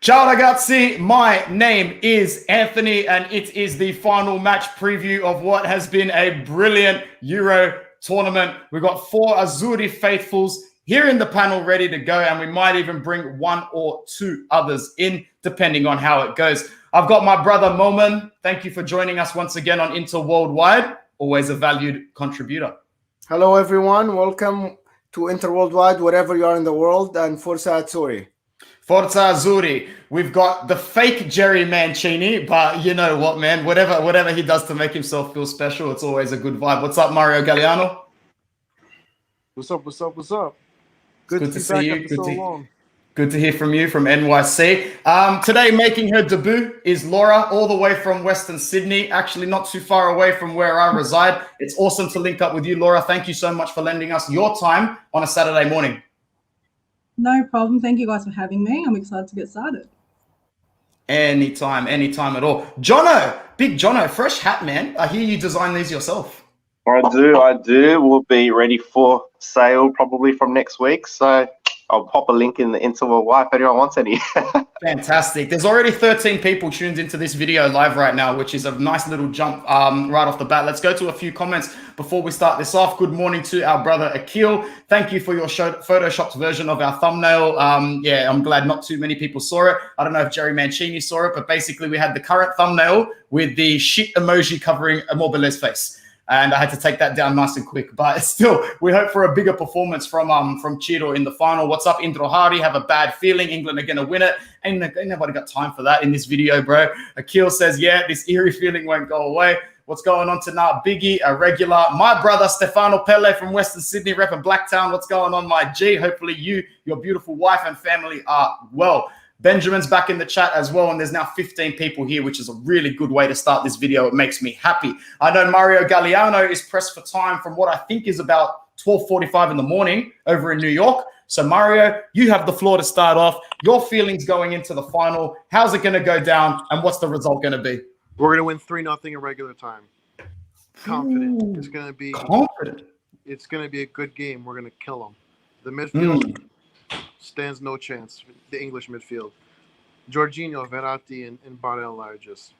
Ciao ragazzi, my name is Anthony and it is the final match preview of what has been a brilliant Euro tournament. We've got 4 Azzurri faithfuls here in the panel ready to go, and we might even bring 1 or 2 others in depending on how it goes. I've got my brother Moman. Thank you for joining us once again on Inter Worldwide, always a valued contributor. Hello everyone, welcome to Inter Worldwide, wherever you are in the world, and Forza Azzurri. Forza Azzurri. We've got the fake Jerry Mancini, but you know what, man? Whatever he does to make himself feel special, it's always a good vibe. What's up, Mario Galliano? What's up? Good to see you. After so long. Good to hear from you from NYC. Today, making her debut is Laura, all the way from Western Sydney, actually not too far away from where I reside. It's awesome to link up with you, Laura. Thank you so much for lending us your time on a Saturday morning. No problem. Thank you guys for having me. I'm excited to get started. Anytime at all. Jono, big Jono, fresh hat, man. I hear you design these yourself. I do. We'll be ready for sale probably from next week. So I'll pop a link in the Inter Worldwide if anyone wants any. Fantastic. There's already 13 people tuned into this video live right now, which is a nice little jump right off the bat. Let's go to a few comments before we start this off. Good morning to our brother Akil. Thank you for your photoshopped version of our thumbnail. Yeah, I'm glad not too many people saw it. I don't know if Jerry Mancini saw it, but basically we had the current thumbnail with the shit emoji covering Immobile's face. And I had to take that down nice and quick. But still, we hope for a bigger performance from Ciro in the final. What's up, Indro Hari? Have a bad feeling. England are going to win it. Ain't nobody got time for that in this video, bro. Akil says, yeah, this eerie feeling won't go away. What's going on tonight? Biggie, a regular. My brother, Stefano Pelle from Western Sydney, repping Blacktown. What's going on, my G? Hopefully you, your beautiful wife and family are well. Benjamin's back in the chat as well, and there's now 15 people here, which is a really good way to start this video. It makes me happy. I know Mario Galliano is pressed for time from what I think is about 12:45 in the morning over in New York. So Mario, you have the floor to start off. Your feelings going into the final. How's it going to go down, and what's the result going to be? We're going to win 3-0 in regular time. Confident. Ooh, it's going to be confident. It's going to be a good game. We're going to kill them. The midfield stands no chance. The English midfield. Jorginho, Verratti, and Barella are just...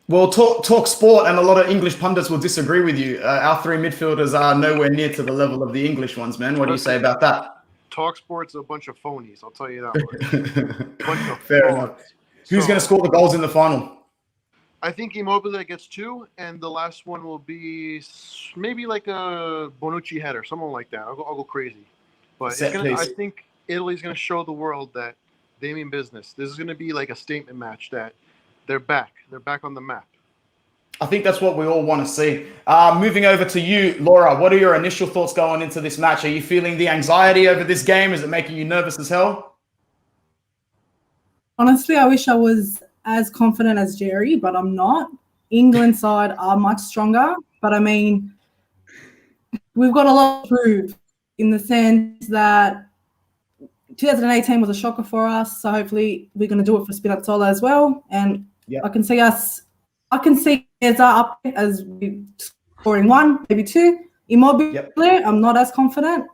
Well, talk sport, and a lot of English pundits will disagree with you. Our 3 midfielders are nowhere near to the level of the English ones, man. What do you say about that? Talk sport's a bunch of phonies, I'll tell you that much. Fair enough. Who's going to score the goals in the final? I think Immobile gets 2, and the last one will be maybe like a Bonucci header, something like that. I'll go crazy. But I think Italy's going to show the world that they mean business. This is going to be like a statement match that they're back. They're back on the map. I think that's what we all want to see. Moving over to you, Laura, what are your initial thoughts going into this match? Are you feeling the anxiety over this game? Is it making you nervous as hell? Honestly, I wish I was as confident as Jerry, but I'm not. England side are much stronger, but I mean, we've got a lot to prove in the sense that 2018 was a shocker for us, so hopefully we're going to do it for Spinazzola as well. And I can see us up as we scoring 1, maybe 2. Immobile, I'm not as confident.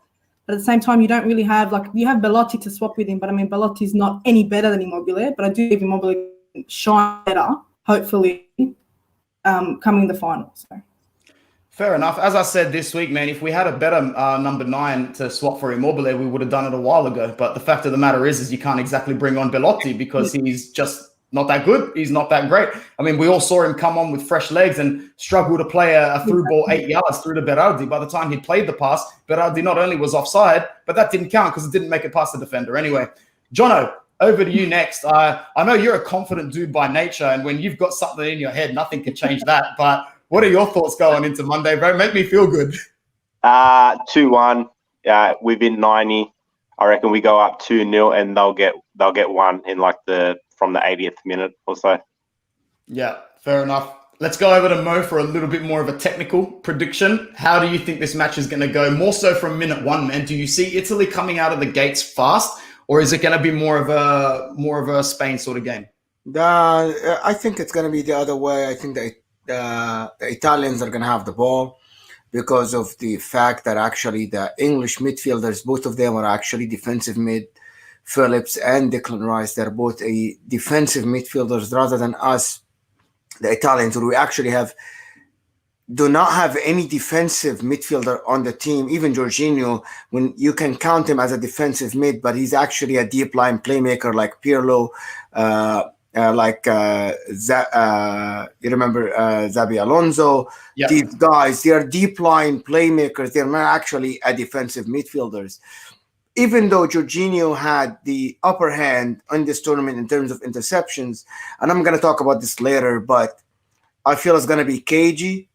But at the same time, you don't really have, you have Belotti to swap with him, but I mean, Belotti's not any better than Immobile, but I do give Immobile shine better, hopefully, coming in the final. So. Fair enough. As I said this week, man, if we had a better number 9 to swap for Immobile, we would have done it a while ago. But the fact of the matter is you can't exactly bring on Belotti because he's just not that good. He's not that great. I mean, we all saw him come on with fresh legs and struggle to play a through ball 8 yards through to Berardi. By the time he played the pass, Berardi not only was offside, but that didn't count because it didn't make it past the defender. Anyway, Jono, over to you next. I know you're a confident dude by nature, and when you've got something in your head, nothing can change that. But what are your thoughts going into Monday, bro? Make me feel good. 2-1 within 90. I reckon we go up 2-0 and they'll get 1 in from the 80th minute or so. Yeah, fair enough. Let's go over to Mo for a little bit more of a technical prediction. How do you think this match is going to go? More so from minute 1, man. Do you see Italy coming out of the gates fast, or is it going to be more of a Spain sort of game? I think it's going to be the other way. I think the Italians are going to have the ball because of the fact that actually the English midfielders, both of them are actually defensive mid Phillips and Declan Rice. They're both a defensive midfielders rather than us, the Italians, who we actually do not have any defensive midfielder on the team. Even Jorginho, when you can count him as a defensive mid, but he's actually a deep line playmaker like Pirlo, you remember Xabi Alonso. Yep. These guys, they are deep line playmakers. They're not actually a defensive midfielders. Even though Jorginho had the upper hand on this tournament in terms of interceptions, and I'm going to talk about this later, but I feel it's going to be cagey.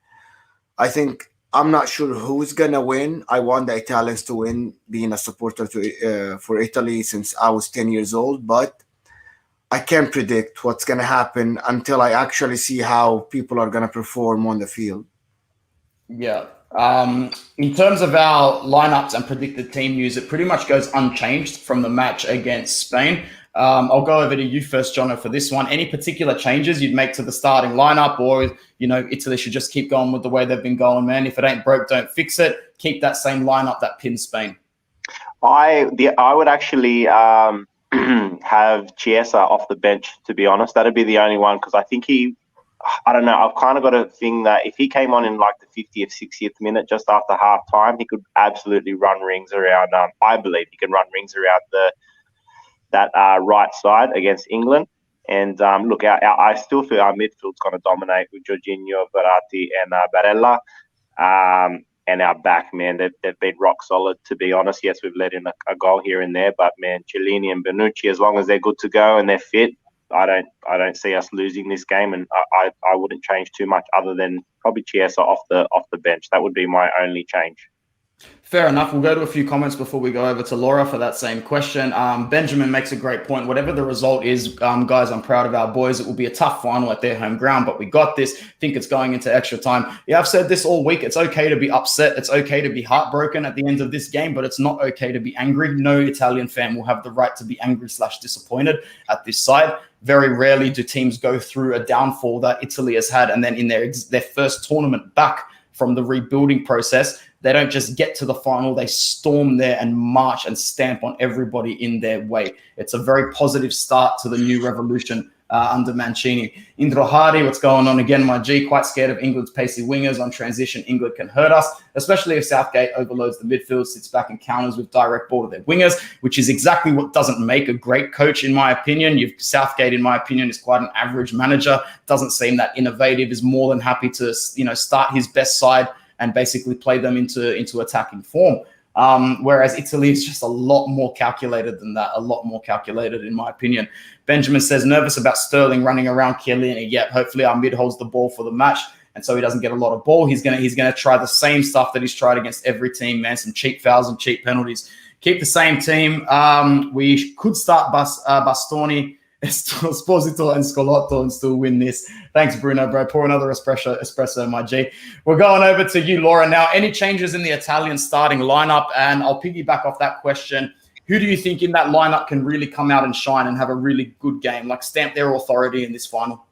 I'm not sure who's going to win. I want the Italians to win, being a supporter for Italy since I was 10 years old, but I can't predict what's going to happen until I actually see how people are going to perform on the field. Yeah. In terms of our lineups and predicted team news, it pretty much goes unchanged from the match against Spain. I'll go over to you first, Jono, for this one. Any particular changes you'd make to the starting lineup, or Italy should just keep going with the way they've been going, man? If it ain't broke, don't fix it. Keep that same lineup that pins Spain. I would actually have Chiesa off the bench, to be honest. That'd be the only one, because I think I don't know, I've kind of got a thing that if he came on in like the 50th, 60th minute, just after half time, he could absolutely run rings around. I believe he can run rings around that right side against England. And look, I still feel our midfield's going to dominate with Jorginho, Verratti, and Barella. And our back, man, they've been rock solid, to be honest. Yes, we've let in a goal here and there, but man, Chiellini and Bonucci, as long as they're good to go and they're fit, I don't see us losing this game, and I wouldn't change too much other than probably Chiesa off the bench. That would be my only change. Fair enough. We'll go to a few comments before we go over to Laura for that same question. Benjamin makes a great point. Whatever the result is, guys, I'm proud of our boys. It will be a tough final at their home ground, but we got this. I think it's going into extra time. Yeah, I've said this all week. It's okay to be upset. It's okay to be heartbroken at the end of this game, but it's not okay to be angry. No Italian fan will have the right to be angry/disappointed at this side. Very rarely do teams go through a downfall that Italy has had, and then in their first tournament back from the rebuilding process, they don't just get to the final, they storm there and march and stamp on everybody in their way. It's a very positive start to the new revolution under Mancini. Indro Hardy, what's going on again, my G? Quite scared of England's pacey wingers. On transition, England can hurt us, especially if Southgate overloads the midfield, sits back and counters with direct ball to their wingers, which is exactly what doesn't make a great coach, in my opinion. Southgate, in my opinion, is quite an average manager. Doesn't seem that innovative, is more than happy to start his best side and basically play them into attacking form. Whereas Italy is just a lot more calculated than that, a lot more calculated, in my opinion. Benjamin says, nervous about Sterling running around Chiellini. Yep, hopefully our mid holds the ball for the match, and so he doesn't get a lot of ball. He's gonna try the same stuff that he's tried against every team, man. Some cheap fouls and cheap penalties. Keep the same team. We could start Bastoni, Esposito, and Scalotto and still win this. Thanks, Bruno, bro. Pour another espresso, my G. We're going over to you, Laura, now. Any changes in the Italian starting lineup? And I'll piggyback off that question. Who do you think in that lineup can really come out and shine and have a really good game, like stamp their authority in this final?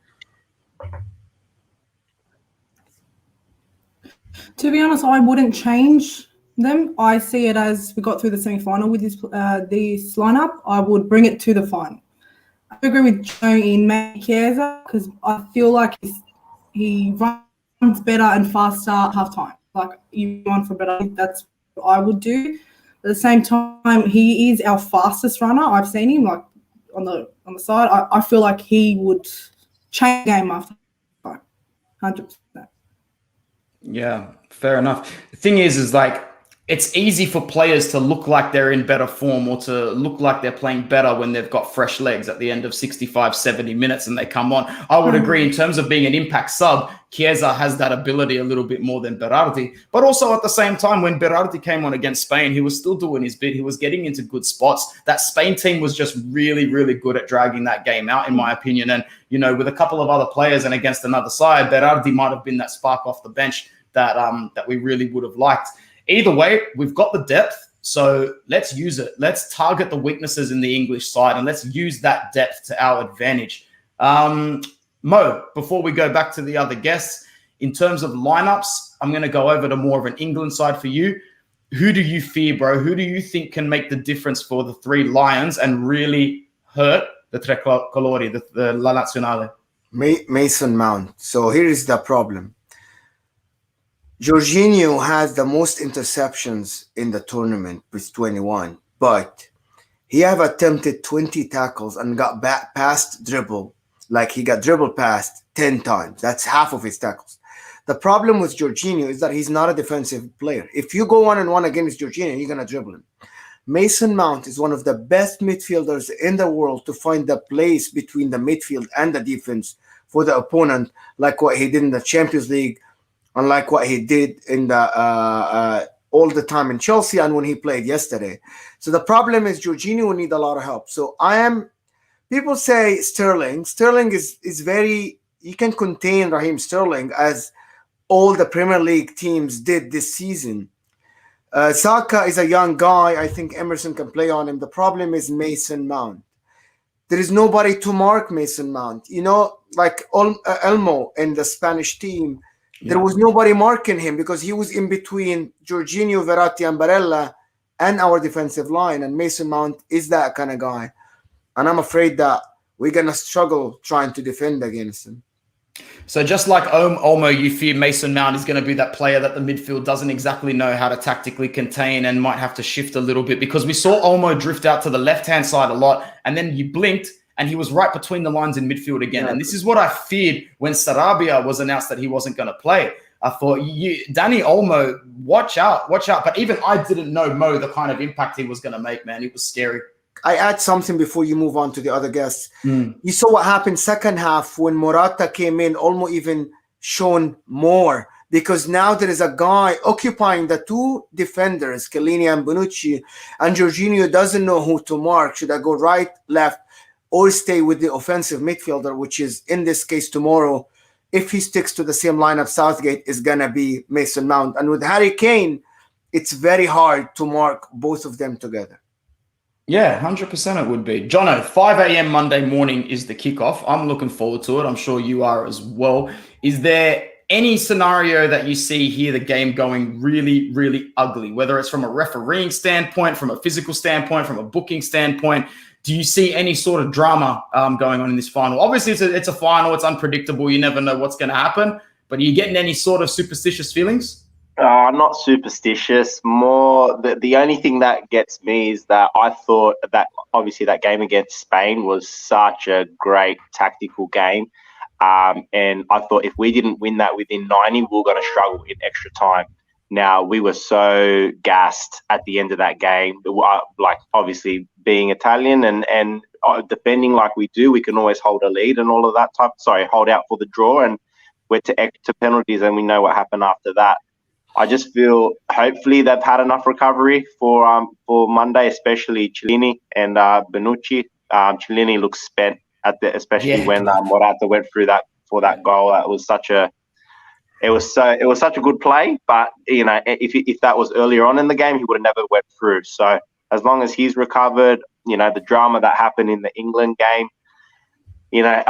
To be honest, I wouldn't change them. I see it as we got through the semi-final with this lineup. I would bring it to the final. I agree with Joe in Chiesa because I feel like he runs better and faster at halftime. Like, you run for better. That's what I would do. At the same time, he is our fastest runner. I've seen him like on the side. I feel like he would change the game after 100%. Yeah, fair enough. The thing is like, it's easy for players to look like they're in better form or to look like they're playing better when they've got fresh legs at the end of 65, 70 minutes and they come on. I would agree in terms of being an impact sub, Chiesa has that ability a little bit more than Berardi. But also at the same time, when Berardi came on against Spain, he was still doing his bit. He was getting into good spots. That Spain team was just really, really good at dragging that game out, in my opinion. And, with a couple of other players and against another side, Berardi might have been that spark off the bench that we really would have liked. Either way, we've got the depth, so let's use it. Let's target the weaknesses in the English side, and let's use that depth to our advantage. Mo, before we go back to the other guests, in terms of lineups, I'm going to go over to more of an England side for you. who do you fear, bro? Who do you think can make the difference for the three Lions and really hurt the Tre Colori, the La Nazionale? Mason Mount. So here is the problem. Jorginho has the most interceptions in the tournament with 21, but he have attempted 20 tackles and got back past dribble. Like he got dribble past 10 times. That's half of his tackles. The problem with Jorginho is that he's not a defensive player. If you go 1-on-1 against Jorginho, you're going to dribble him. Mason Mount is one of the best midfielders in the world to find the place between the midfield and the defense for the opponent, like what he did in the Champions League, unlike what he did in the all the time in Chelsea and when he played yesterday. So the problem is Jorginho will need a lot of help. So people say Sterling. Sterling is very, you can contain Raheem Sterling as all the Premier League teams did this season. Saka is a young guy. I think Emerson can play on him. The problem is Mason Mount. There is nobody to mark Mason Mount. You know, like Elmo in the Spanish team, there was nobody marking him because he was in between Jorginho, Verratti, and Barella and our defensive line. And Mason Mount is that kind of guy. And I'm afraid that we're going to struggle trying to defend against him. So just like Olmo, you fear Mason Mount is going to be that player that the midfield doesn't exactly know how to tactically contain and might have to shift a little bit, because we saw Olmo drift out to the left-hand side a lot, and then you blinked and he was right between the lines in midfield again. Yeah. And this is what I feared when Sarabia was announced that he wasn't going to play. I thought, Danny Olmo, watch out. But even I didn't know Mo the kind of impact he was going to make, man. It was scary. I add something before you move on to the other guests. You saw what happened second half when Morata came in, Olmo even shown more, because now there is a guy occupying the two defenders, Chiellini and Bonucci, and Jorginho doesn't know who to mark. Should I go right, left, or stay with the offensive midfielder, which is, in this case tomorrow, if he sticks to the same lineup Southgate, is going to be Mason Mount. And with Harry Kane, it's very hard to mark both of them together. Yeah, 100% it would be. Jono, 5 a.m. Monday morning is the kickoff. I'm looking forward to it. I'm sure you are as well. Is there any scenario that you see here, the game going really, really ugly, whether it's from a refereeing standpoint, from a physical standpoint, from a booking standpoint? Do you see any sort of drama going on in this final? Obviously, it's a final. It's unpredictable. You never know what's going to happen. But are you getting any sort of superstitious feelings? Not superstitious. More the only thing that gets me is that I thought that obviously that game against Spain was such a great tactical game. And I thought if we didn't win that within 90, we were going to struggle in extra time. Now, we were so gassed at the end of that game. Like, obviously, being Italian and defending like we do, we can always hold a lead and all of that hold out for the draw. And we're to penalties, and we know what happened after that. I just feel hopefully they've had enough recovery for Monday, especially Chiellini and Bonucci. Chiellini looks spent especially when Morata went through that for that goal. It was such a good play, but you know, if that was earlier on in the game, he would have never went through. So as long as he's recovered, you know, the drama that happened in the England game, you know,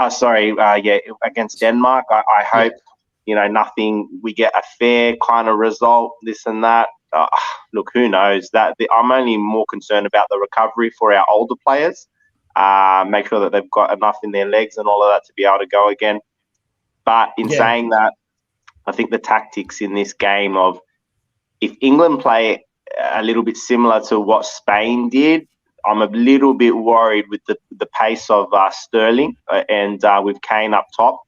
against Denmark, I hope. You know, we get a fair kind of result, this and that. Look, who knows? I'm only more concerned about the recovery for our older players. Make sure that they've got enough in their legs and all of that to be able to go again. But in saying that, I think the tactics in this game of if England play a little bit similar to what Spain did, I'm a little bit worried with the pace of Sterling and with Kane up top.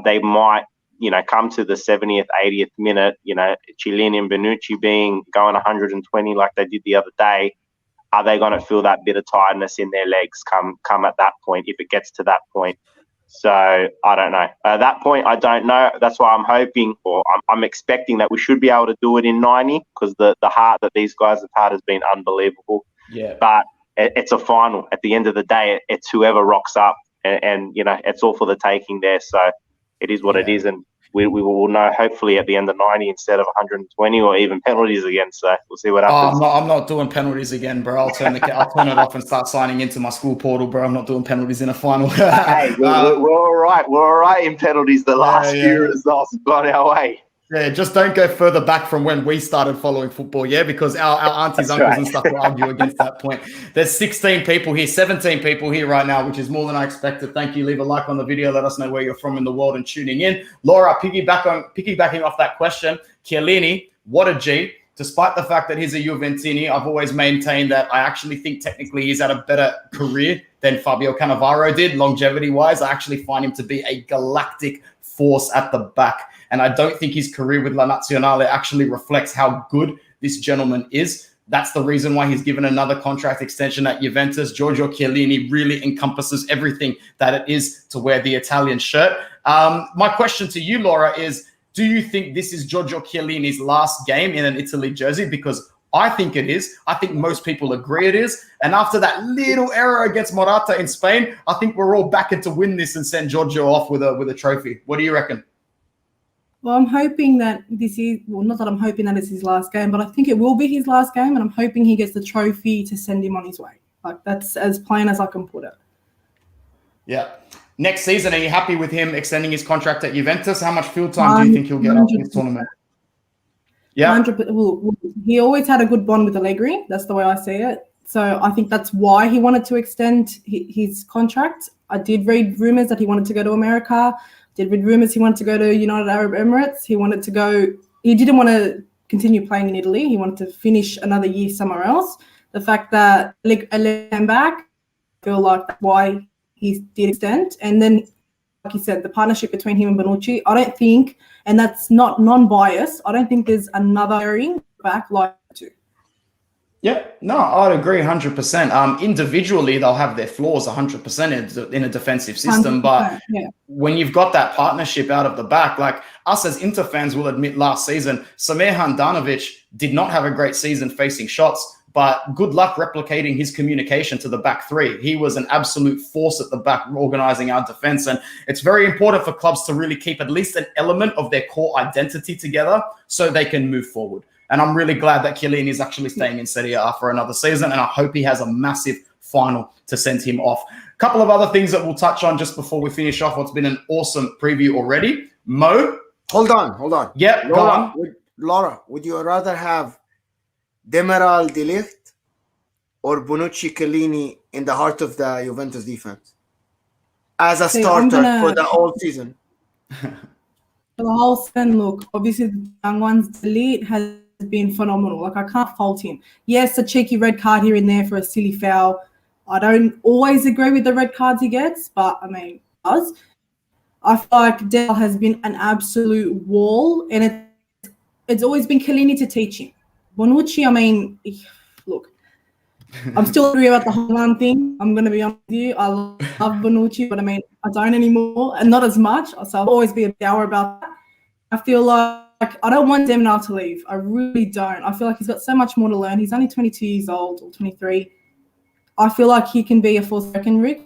They might, you know, come to the 70th, 80th minute, you know, Chiellini and Bonucci going 120 like they did the other day. Are they going to feel that bit of tiredness in their legs come at that point, if it gets to that point? So I don't know. At that point, I don't know. That's why I'm hoping, or I'm expecting that we should be able to do it in 90, because the heart that these guys have had has been unbelievable. Yeah. But it's a final. At the end of the day, it's whoever rocks up, and you know, it's all for the taking there. So it is what it is, and we will know hopefully at the end of 90 instead of 120 or even penalties again. So we'll see what happens. I'm not doing penalties again, bro. I'll turn it off and start signing into my school portal, bro. I'm not doing penalties in a final. Hey, we're all right. We're all right in penalties. The last few results have gone our way. Yeah, just don't go further back from when we started following football, yeah, because our aunties, uncles, and stuff will argue against that point. There's 16 people here, 17 people here right now, which is more than I expected. Thank you. Leave a like on the video. Let us know where you're from in the world and tuning in. Laura, piggybacking off that question, Chiellini, what a G. Despite the fact that he's a Juventini, I've always maintained that I actually think technically he's had a better career than Fabio Cannavaro did, longevity-wise. I actually find him to be a galactic force at the back. And I don't think his career with La Nazionale actually reflects how good this gentleman is. That's the reason why he's given another contract extension at Juventus. Giorgio Chiellini really encompasses everything that it is to wear the Italian shirt. My question to you, Laura, is do you think this is Giorgio Chiellini's last game in an Italy jersey? Because I think it is. I think most people agree it is. And after that little error against Morata in Spain, I think we're all backing to win this and send Giorgio off with a trophy. What do you reckon? Well, I'm hoping that this is, well, not that I'm hoping that it's his last game, but I think it will be his last game, and I'm hoping he gets the trophy to send him on his way. Like, that's as plain as I can put it. Yeah. Next season, are you happy with him extending his contract at Juventus? How much field time do you think he'll get after this tournament? Yeah. 100%. Well, he always had a good bond with Allegri. That's the way I see it. So I think that's why he wanted to extend his contract. I did read rumors that he wanted to go to America. Did read rumors he wanted to go to United Arab Emirates. He didn't want to continue playing in Italy. He wanted to finish another year somewhere else. The fact that Allegri came back, I feel like that's why he did extend. And then, like you said, the partnership between him and Bonucci, I don't think, and that's not non-biased, I don't think there's another pairing back like two. Yeah, no, I'd agree 100%. Individually, they'll have their flaws 100% in a defensive system. But when you've got that partnership out of the back, like us as Inter fans will admit last season, Samir Handanovic did not have a great season facing shots, but good luck replicating his communication to the back three. He was an absolute force at the back organizing our defense. And it's very important for clubs to really keep at least an element of their core identity together so they can move forward. And I'm really glad that Chiellini is actually staying in Serie A for another season. And I hope he has a massive final to send him off. A couple of other things that we'll touch on just before we finish off what's been an awesome preview already. Mo? Hold on. Yeah, go on. Laura, would you rather have Demiral De Ligt or Bonucci Chiellini in the heart of the Juventus defense as a starter for the whole season? For the whole season, look, obviously the young ones, De Ligt has been phenomenal. Like, I can't fault him. Yes, a cheeky red card here and there for a silly foul. I don't always agree with the red cards he gets, but I mean, he does. I feel like Del has been an absolute wall, and it's always been Chiellini to teach him. Bonucci, I mean, look, I'm still angry about the Holland thing. I'm going to be honest with you. I love Bonucci, but I mean, I don't anymore, and not as much. So I'll always be a dour about that. I feel like I don't want Demnar to leave. I really don't. I feel like he's got so much more to learn. He's only 22 years old or 23. I feel like he can be a full second with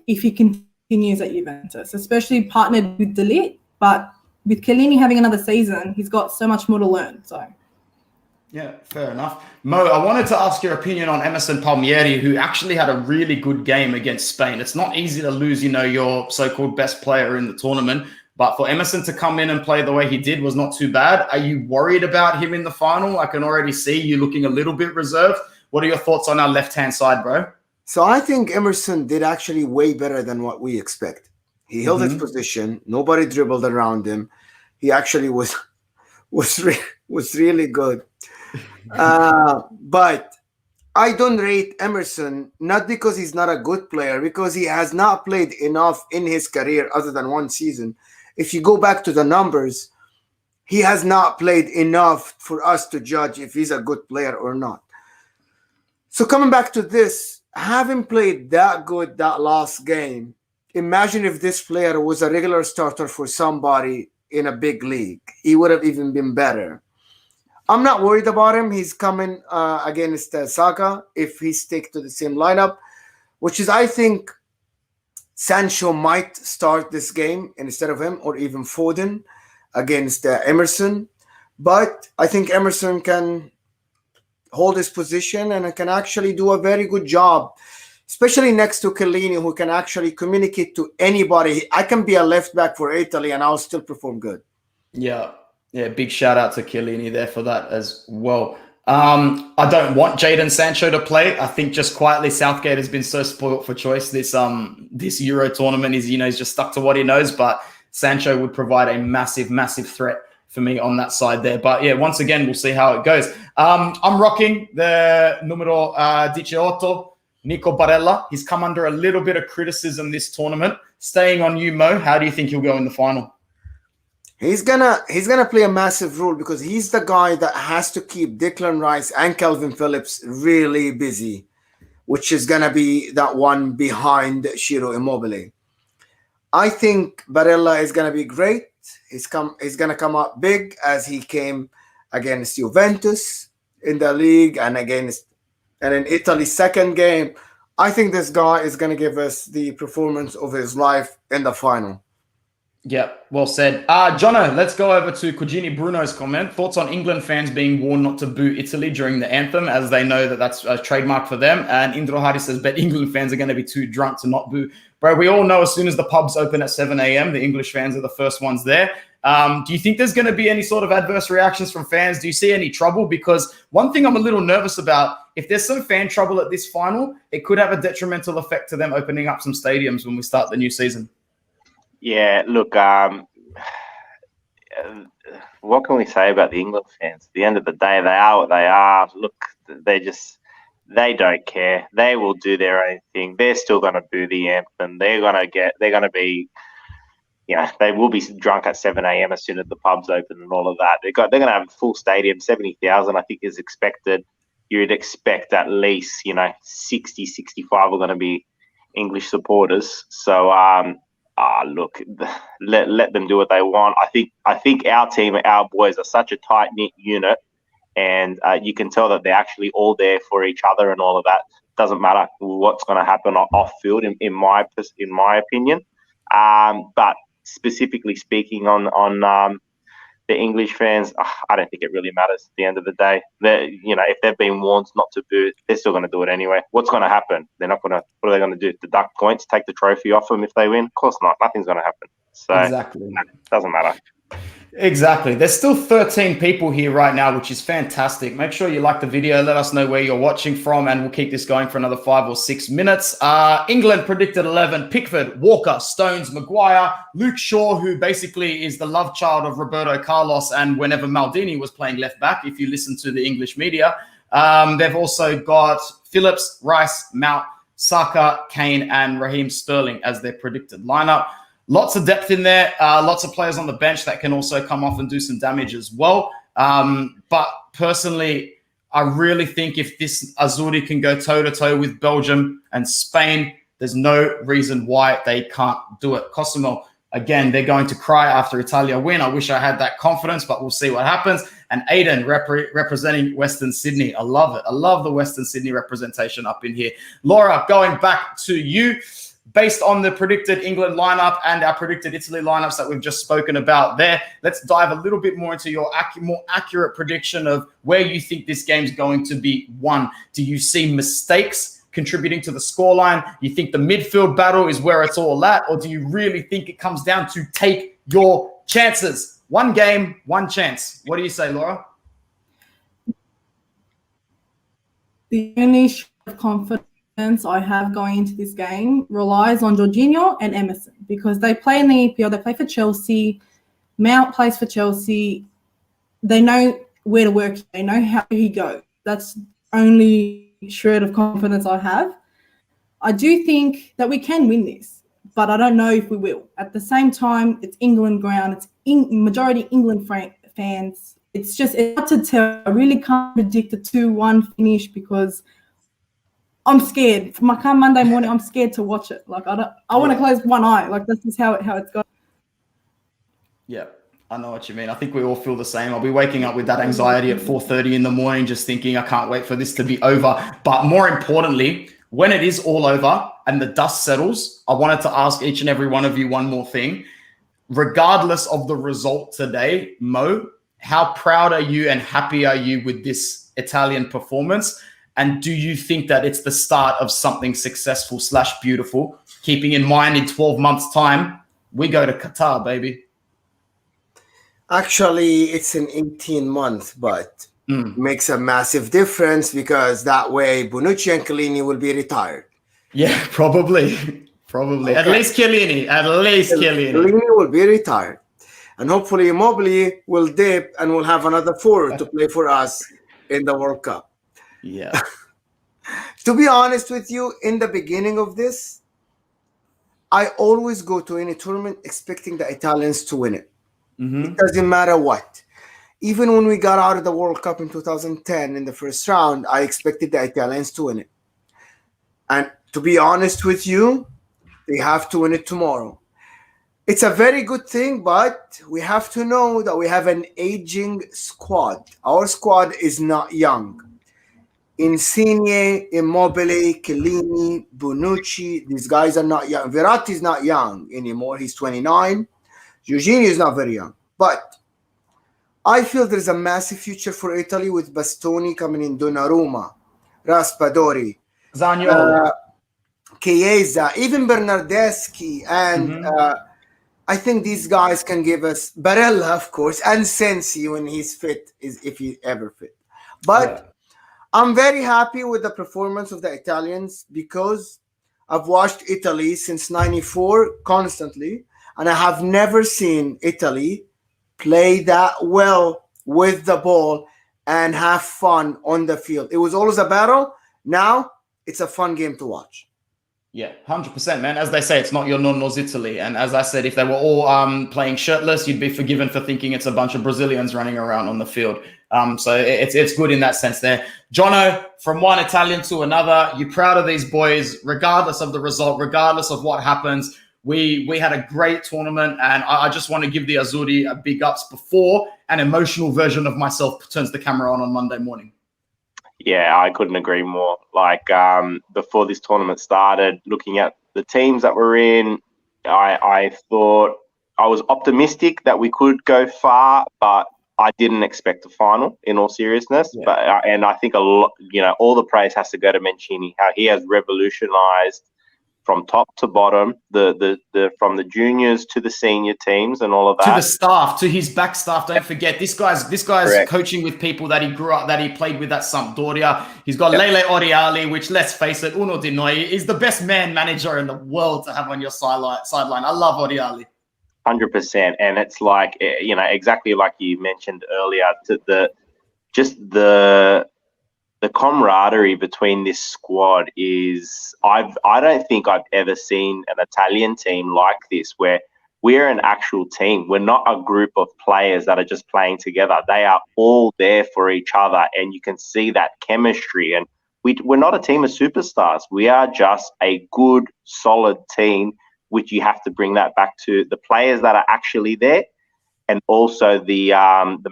if he continues at Juventus, especially partnered with De Ligt. But with Chiellini having another season, he's got so much more to learn. So. Yeah, fair enough. Mo, I wanted to ask your opinion on Emerson Palmieri, who actually had a really good game against Spain. It's not easy to lose, your so-called best player in the tournament. But for Emerson to come in and play the way he did was not too bad. Are you worried about him in the final? I can already see you looking a little bit reserved. What are your thoughts on our left-hand side, bro? So I think Emerson did actually way better than what we expect. He held his position. Nobody dribbled around him. He actually was really good. But I don't rate Emerson, not because he's not a good player, because he has not played enough in his career other than one season. If you go back to the numbers, he has not played enough for us to judge if he's a good player or not. So coming back to this, having played that good that last game, imagine if this player was a regular starter for somebody in a big league. He would have even been better. I'm not worried about him. He's coming against Saka if he sticks to the same lineup, which is, I think, Sancho might start this game instead of him, or even Foden against Emerson. But I think Emerson can hold his position and can actually do a very good job, especially next to Chiellini, who can actually communicate to anybody. I can be a left back for Italy and I'll still perform good. Yeah. Yeah. Big shout out to Chiellini there for that as well. I don't want Jadon Sancho to play. I think just quietly Southgate has been so spoilt for choice this Euro tournament. He's just stuck to what he knows, but Sancho would provide a massive, massive threat for me on that side there. But yeah, once again, we'll see how it goes. I'm rocking the numero 18, Nico Barella. He's come under a little bit of criticism this tournament. Staying on you, Mo, how do you think he'll go in the final? He's gonna play a massive role because he's the guy that has to keep Declan Rice and Calvin Phillips really busy, which is gonna be that one behind Ciro Immobile. I think Barella is gonna be great. He's gonna come up big as he came against Juventus in the league and in Italy's second game. I think this guy is gonna give us the performance of his life in the final. Yeah, well said. Jono, let's go over to Cugini Bruno's comment. Thoughts on England fans being warned not to boo Italy during the anthem, as they know that that's a trademark for them. And Indro Hari says, bet England fans are going to be too drunk to not boo. Bro, we all know as soon as the pubs open at 7 a.m., the English fans are the first ones there. Do you think there's going to be any sort of adverse reactions from fans? Do you see any trouble? Because one thing I'm a little nervous about, if there's some fan trouble at this final, it could have a detrimental effect to them opening up some stadiums when we start the new season. Yeah, look, what can we say about the England fans? At the end of the day, they are what they are. Look, they don't care. They will do their own thing. They're still going to boo the anthem. They're going to be, they will be drunk at 7 a.m. as soon as the pubs open and all of that. They're going to have a full stadium, 70,000, I think is expected. You'd expect at least, 60, 65 are going to be English supporters. So, look, let them do what they want. I think our team, our boys are such a tight-knit unit, and you can tell that they're actually all there for each other and all of that. Doesn't matter what's going to happen off field, in my opinion. But specifically speaking on the English fans, I don't think it really matters at the end of the day. If they've been warned not to boo, they're still going to do it anyway. What's going to happen? They're not going to. What are they going to do? Deduct points, take the trophy off them if they win? Of course not. Nothing's going to happen. So exactly, it doesn't matter. Exactly. There's still 13 people here right now, which is fantastic. Make sure you like the video. Let us know where you're watching from, and we'll keep this going for another 5 or 6 minutes. England predicted 11. Pickford, Walker, Stones, Maguire, Luke Shaw, who basically is the love child of Roberto Carlos, and whenever Maldini was playing left back, if you listen to the English media. They've also got Phillips, Rice, Mount, Saka, Kane, and Raheem Sterling as their predicted lineup. Lots of depth in there. Lots of players on the bench that can also come off and do some damage as well. But personally, I really think if this Azzurri can go toe-to-toe with Belgium and Spain, there's no reason why they can't do it. Cosimo, again, they're going to cry after Italia win. I wish I had that confidence, but we'll see what happens. And Aiden representing Western Sydney. I love it. I love the Western Sydney representation up in here. Laura, going back to you. Based on the predicted England lineup and our predicted Italy lineups that we've just spoken about there, let's dive a little bit more into your more accurate prediction of where you think this game's going to be won. Do you see mistakes contributing to the scoreline? You think the midfield battle is where it's all at? Or do you really think it comes down to take your chances? One game, one chance. What do you say, Laura? The only show of confidence I have going into this game relies on Jorginho and Emerson because they play in the EPL, they play for Chelsea, Mount plays for Chelsea, they know where to work, they know how he goes. That's the only shred of confidence I have. I do think that we can win this, but I don't know if we will. At the same time, it's England ground, it's majority England fans. It's hard to tell. I really can't predict a 2-1 finish because I'm scared. Come Monday morning, I'm scared to watch it. Like I want to close one eye. Like this is how it's going. Yeah, I know what you mean. I think we all feel the same. I'll be waking up with that anxiety at 4:30 in the morning, just thinking I can't wait for this to be over. But more importantly, when it is all over and the dust settles, I wanted to ask each and every one of you one more thing. Regardless of the result today, Mo, how proud are you and happy are you with this Italian performance? And do you think that it's the start of something successful / beautiful? Keeping in mind in 12 months' time, we go to Qatar, baby. Actually, it's an 18 month, but makes a massive difference because that way Bonucci and Chiellini will be retired. Yeah, probably. Probably. Okay. At least Chiellini. Chiellini will be retired. And hopefully Immobile will dip and we'll have another forward to play for us in the World Cup. Yeah. To be honest with you, in the beginning of this, I always go to any tournament expecting the Italians to win it. It doesn't matter what. Even when we got out of the World Cup in 2010 in the first round, I expected the Italians to win it. And to be honest with you, they have to win it tomorrow. It's a very good thing, but we have to know that we have an aging squad. Our squad is not young. Insigne, Immobile, Chiellini, Bonucci, these guys are not young. Verratti is not young anymore. He's 29. Jorginho is not very young. But I feel there's a massive future for Italy with Bastoni coming in, Donnarumma, Raspadori, Zaniolo, Chiesa, even Bernardeschi, and I think these guys can give us Barella, of course, and Sensi when he's fit, if he's ever fit. But I'm very happy with the performance of the Italians because I've watched Italy since '94 constantly, and I have never seen Italy play that well with the ball and have fun on the field. It was always a battle. Now it's a fun game to watch. Yeah, 100%, man. As they say, it's not your nonno's Italy. And as I said, if they were all playing shirtless, you'd be forgiven for thinking it's a bunch of Brazilians running around on the field. So it's good in that sense there. Jono, from one Italian to another, you're proud of these boys, regardless of the result, regardless of what happens. We had a great tournament, and I just want to give the Azzurri a big ups before an emotional version of myself turns the camera on Monday morning. Yeah, I couldn't agree more. Like before this tournament started, looking at the teams that we're in, I thought I was optimistic that we could go far, but I didn't expect a final. In all seriousness, but and I think a lot, all the praise has to go to Mancini. How he has revolutionized from top to bottom, the from the juniors to the senior teams and all of that. To the staff, to his back staff. Don't forget, this guy's Correct. coaching with people that he grew up, that he played with at Sampdoria. He's got Lele Oriali, which, let's face it, uno di noi, is the best man manager in the world to have on your sideline. I love Oriali. 100%, and it's like, exactly like you mentioned earlier, to the camaraderie between this squad is I don't think I've ever seen an Italian team like this, where we're an actual team. We're not a group of players that are just playing together. They are all there for each other, and you can see that chemistry. And we're not a team of superstars. We are just a good, solid team, which you have to bring that back to the players that are actually there, and also the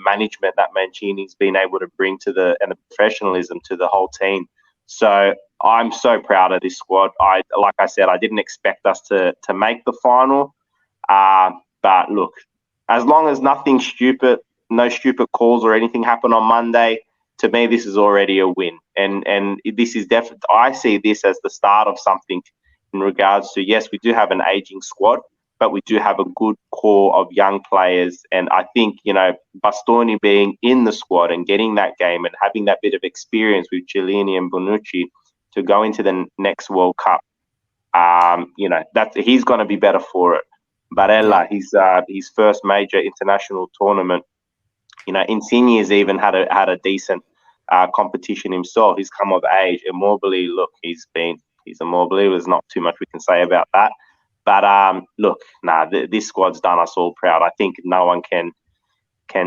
management that Mancini's been able to bring to and the professionalism to the whole team. So I'm so proud of this squad. Like I said, I didn't expect us to make the final. But look, as long as nothing stupid, no stupid calls or anything happen on Monday, to me, this is already a win. And this is definitely, I see this as the start of something in regards to, yes, we do have an aging squad, but we do have a good core of young players. And I think, Bastoni being in the squad and getting that game and having that bit of experience with Chiellini and Bonucci to go into the next World Cup, he's going to be better for it. Barella, his first major international tournament. Insigne has even had a decent competition himself. He's come of age. Immobile, look, he's Immobile. There's not too much we can say about that. But this squad's done us all proud. I think no one can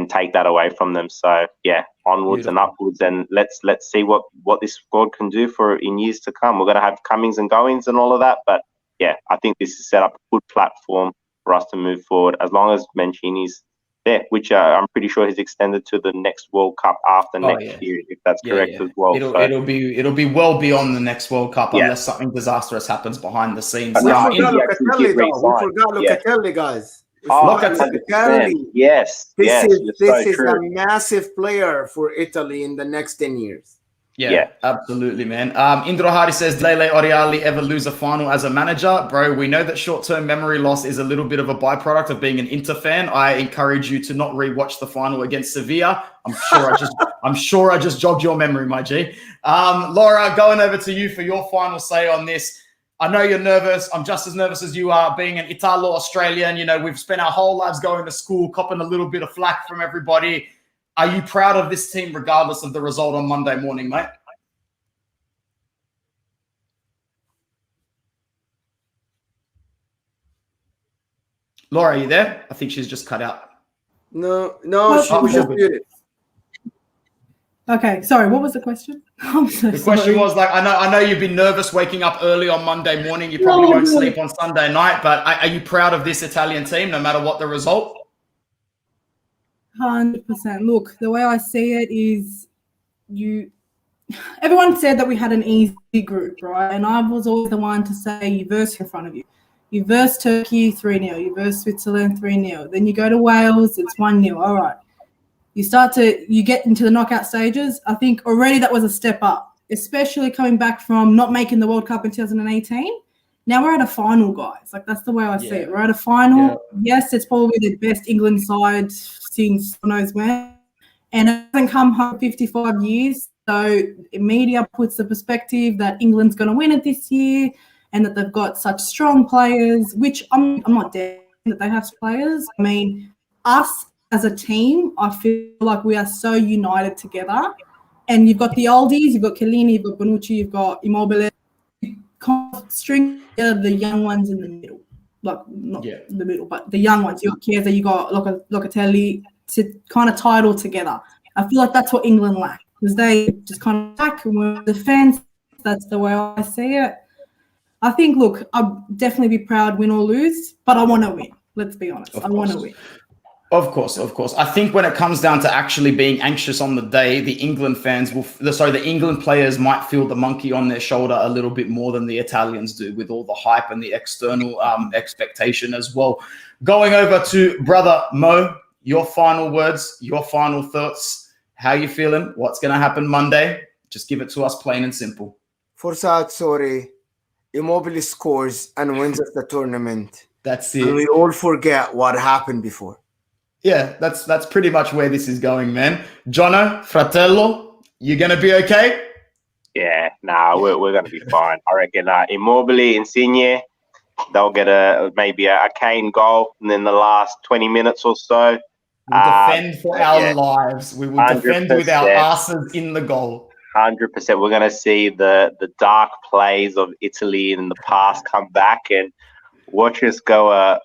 take that away from them. So yeah, onwards and upwards, and let's see what this squad can do in years to come. We're going to have comings and goings and all of that, but yeah, I think this has set up a good platform for us to move forward as long as Mancini's there, which I'm pretty sure he's extended to the next World Cup after next year, if that's correct as well. It'll be well beyond the next World Cup unless something disastrous happens behind the scenes. We forgot Locatelli, guys. Locatelli. Yes. This is a massive player for Italy in the next 10 years. Yeah, absolutely, man. Indra Hari says, Lele Oriali ever lose a final as a manager? Bro, we know that short-term memory loss is a little bit of a byproduct of being an Inter fan. I encourage you to not rewatch the final against Sevilla. I'm sure I just jogged your memory, my G. Laura, going over to you for your final say on this. I know you're nervous. I'm just as nervous as you are. Being an Italo-Australian, you know, we've spent our whole lives going to school, copping a little bit of flack from everybody. Are you proud of this team regardless of the result on Monday morning, mate? Laura, are you there? I think she's just cut out. No, she was just muted. Okay, sorry. What was the question? I'm so the question was like, I know you've been nervous waking up early on Monday morning. You probably won't sleep on Sunday night, but are you proud of this Italian team, no matter what the result? 100%. Look, the way I see it is everyone said that we had an easy group, right? And I was always the one to say you verse in front of you. You verse Turkey 3-0, you verse Switzerland 3-0. Then you go to Wales, it's 1-0. All right. You get into the knockout stages. I think already that was a step up, especially coming back from not making the World Cup in 2018. Now we're at a final, guys. Like, that's the way I see it. We're at a final. Yeah. Yes, it's probably the best England side since who knows when. And it hasn't come home 55 years. So media puts the perspective that England's going to win it this year and that they've got such strong players, which I'm not doubting that they have players. I mean, us as a team, I feel like we are so united together. And you've got the oldies, you've got Chiellini, you've got Bonucci, you've got Immobile. String together the young ones in the middle. Like, not in the middle, but the young ones. You got Chiesa, you got Locatelli, to kind of tie it all together. I feel like that's what England lack, because they just kind of attack and we're defense. That's the way I see it. I think, look, I'll definitely be proud, win or lose, but I want to win. Let's be honest. I want to win. Of course. I think when it comes down to actually being anxious on the day, the England players might feel the monkey on their shoulder a little bit more than the Italians do, with all the hype and the external expectation as well. Going over to brother Mo, your final words, your final thoughts. How you feeling? What's going to happen Monday? Just give it to us plain and simple. Forza Azzurri, Immobile scores and wins us the tournament. That's it. And we all forget what happened before. Yeah, that's pretty much where this is going, man. Jono, fratello, you going to be okay? Yeah, we're going to be fine. I reckon Immobile, Insigne, they'll get maybe a Kane goal in the last 20 minutes or so. We'll defend for our lives. We will 100%. Defend with our asses in the goal. 100%. We're going to see the dark plays of Italy in the past come back and watch us go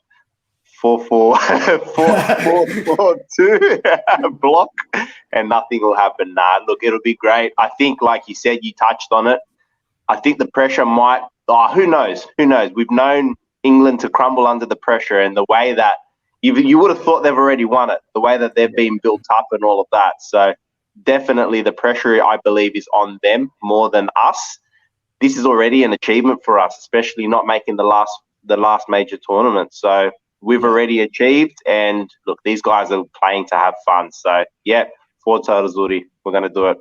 4-4-2 block, and nothing will happen. Look, it'll be great. I think, like you said, you touched on it. I think the pressure might. Who knows? We've known England to crumble under the pressure, and the way that you would have thought they've already won it, the way that they've been built up and all of that. So definitely the pressure, I believe, is on them more than us. This is already an achievement for us, especially not making the last major tournament. So we've already achieved, and look, these guys are playing to have fun. So, Forza Azzurri, we're going to do it.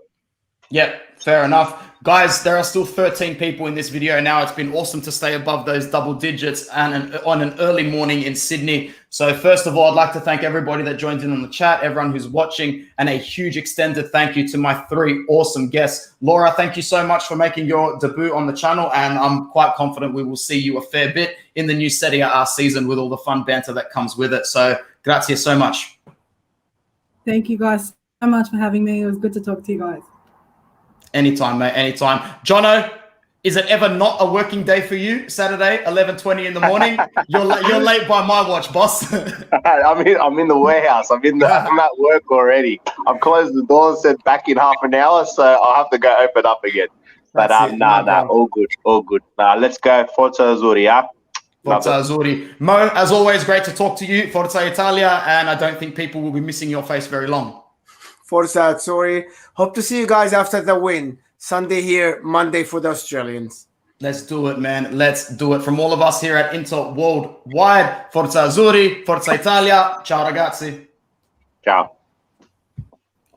Yep, fair enough. Guys, there are still 13 people in this video now. It's been awesome to stay above those double digits and on an early morning in Sydney. So first of all, I'd like to thank everybody that joined in on the chat, everyone who's watching, and a huge extended thank you to my 3 awesome guests. Laura, thank you so much for making your debut on the channel, and I'm quite confident we will see you a fair bit in the new Serie A season with all the fun banter that comes with it. So grazie so much. Thank you guys so much for having me. It was good to talk to you guys. Anytime, mate, anytime. Jono, is it ever not a working day for you? Saturday, 11:20 in the morning? You're late by my watch, boss. I'm in the warehouse. I'm at work already. I've closed the door and said back in half an hour, so I'll have to go open up again. But all good. Let's go. Forza Azzurri, yeah? Forza Azzurri. Mo, as always, great to talk to you. Forza Italia, and I don't think people will be missing your face very long. Forza Azzurri. Hope to see you guys after the win. Sunday here, Monday for the Australians. Let's do it, man. Let's do it. From all of us here at Inter Worldwide, Forza Azzurri, Forza Italia. Ciao, ragazzi. Ciao.